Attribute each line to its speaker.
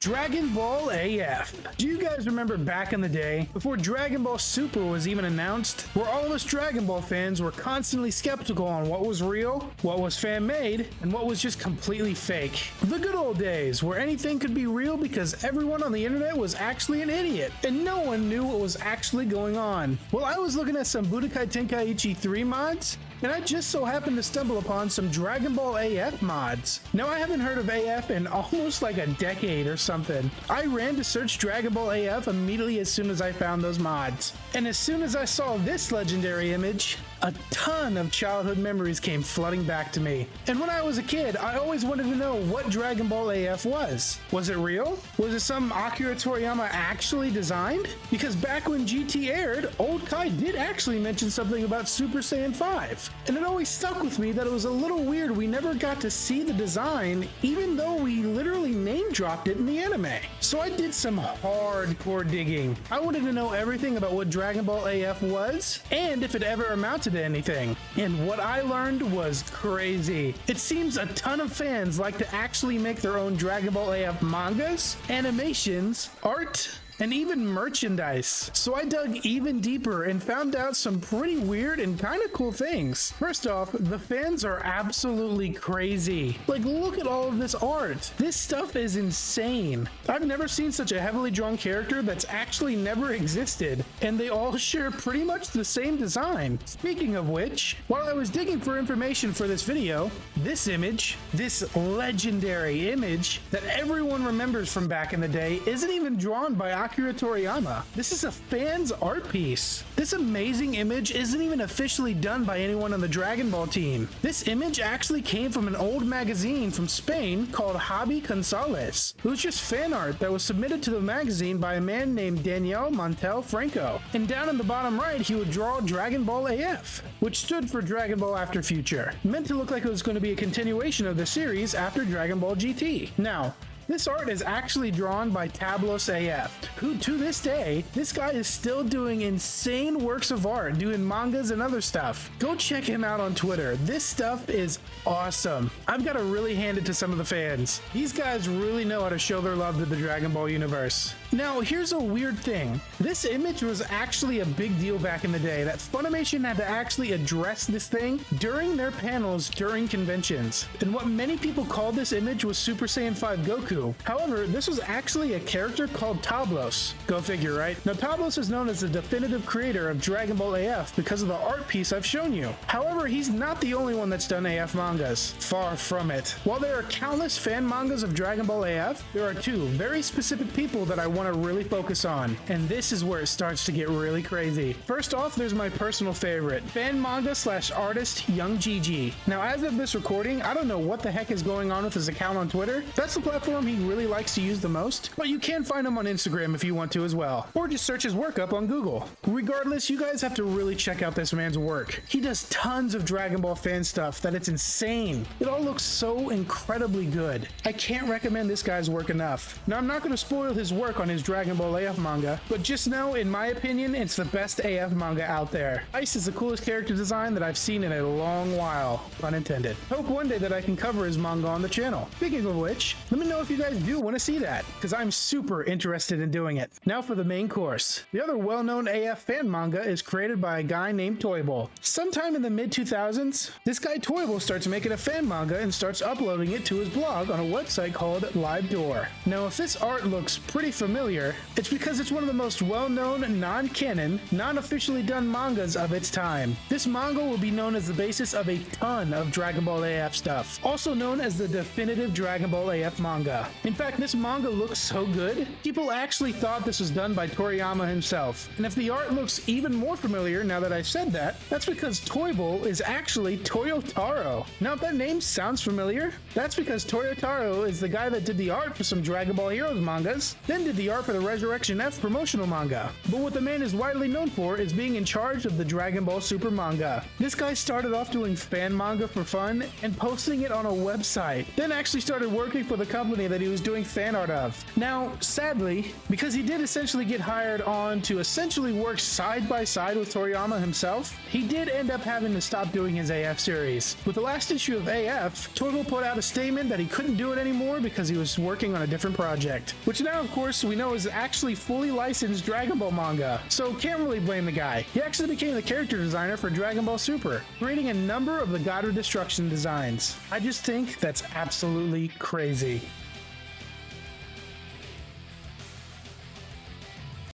Speaker 1: Dragon Ball AF. Do you guys remember back in the day, before Dragon Ball Super was even announced, where all of us Dragon Ball fans were constantly skeptical on what was real, what was fan-made, and what was just completely fake? The good old days, where anything could be real because everyone on the internet was actually an idiot, and no one knew what was actually going on. Well, I was looking at some Budokai Tenkaichi 3 mods, and I just so happened to stumble upon some Dragon Ball AF mods. Now, I haven't heard of AF in almost like a decade or something. I ran to search Dragon Ball AF immediately as soon as I found those mods. And as soon as I saw this legendary image, a ton of childhood memories came flooding back to me. And when I was a kid, I always wanted to know what Dragon Ball AF was. Was it real? Was it something Akira Toriyama actually designed? Because back when GT aired, Old Kai did actually mention something about Super Saiyan 5. And it always stuck with me that it was a little weird we never got to see the design, even though we literally name dropped it in the anime. So I did some hardcore digging. I wanted to know everything about what Dragon Ball AF was, and if it ever amounted to anything. And what I learned was crazy. It seems a ton of fans like to actually make their own Dragon Ball AF mangas, animations, art, and even merchandise. So I dug even deeper and found out some pretty weird and kind of cool things. First off, the fans are absolutely crazy. Like, look at all of this art. This stuff is insane. I've never seen such a heavily drawn character that's actually never existed, and they all share pretty much the same design. Speaking of which, while I was digging for information for this video, this image, this legendary image that everyone remembers from back in the day, isn't even drawn by Akira Toriyama. This is a fan's art piece. This amazing image isn't even officially done by anyone on the Dragon Ball team. This image actually came from an old magazine from Spain called Hobby Gonzalez. It was just fan art that was submitted to the magazine by a man named Daniel Montel Franco. And down in the bottom right, he would draw Dragon Ball AF, which stood for Dragon Ball After Future, meant to look like it was going to be a continuation of the series after Dragon Ball GT. Now, this art is actually drawn by Tablos AF, who to this day, this guy is still doing insane works of art, doing mangas and other stuff. Go check him out on Twitter. This stuff is awesome. I've got to really hand it to some of the fans. These guys really know how to show their love to the Dragon Ball universe. Now, here's a weird thing. This image was actually a big deal back in the day, that Funimation had to actually address this thing during their panels during conventions. And what many people called this image was Super Saiyan 5 Goku. However, this was actually a character called Tablos. Go figure, right? Now, Tablos is known as the definitive creator of Dragon Ball AF because of the art piece I've shown you. However, he's not the only one that's done AF mangas. Far from it. While there are countless fan mangas of Dragon Ball AF, there are two very specific people that I want to really focus on. And this is where it starts to get really crazy. First off, there's my personal favorite, fan manga / artist Young Gigi. Now, as of this recording, I don't know what the heck is going on with his account on Twitter. That's the platform he really likes to use the most, but you can find him on Instagram if you want to as well, or just search his work up on Google. Regardless, you guys have to really check out this man's work. He does tons of Dragon Ball fan stuff that it's insane. It all looks so incredibly good. I can't recommend this guy's work enough. Now, I'm not going to spoil his work on his Dragon Ball AF manga, but just know, in my opinion, it's the best AF manga out there. Ice is the coolest character design that I've seen in a long while, pun intended. Hope one day that I can cover his manga on the channel. Speaking of which, let me know if you guys do want to see that, because I'm super interested in doing it. Now for the main course. The other well-known AF fan manga is created by a guy named Toyble. Sometime in the mid-2000s, this guy Toyble starts making a fan manga and starts uploading it to his blog on a website called Live Door. Now, if this art looks pretty familiar, it's because it's one of the most well-known, non-canon, non-officially done mangas of its time. This manga will be known as the basis of a ton of Dragon Ball AF stuff, also known as the definitive Dragon Ball AF manga. In fact, this manga looks so good, people actually thought this was done by Toriyama himself. And if the art looks even more familiar now that I've said that, that's because Toyble is actually Toyotaro. Now, if that name sounds familiar, that's because Toyotaro is the guy that did the art for some Dragon Ball Heroes mangas, then did the art for the Resurrection F promotional manga. But what the man is widely known for is being in charge of the Dragon Ball Super manga. This guy started off doing fan manga for fun and posting it on a website, then actually started working for the company that that he was doing fan art of. Now, sadly, because he did essentially get hired on to essentially work side by side with Toriyama himself, he did end up having to stop doing his AF series. With the last issue of AF, Torgo put out a statement that he couldn't do it anymore because he was working on a different project, which now of course we know is actually fully licensed Dragon Ball manga, so can't really blame the guy. He actually became the character designer for Dragon Ball Super, creating a number of the God of Destruction designs. I just think that's absolutely crazy.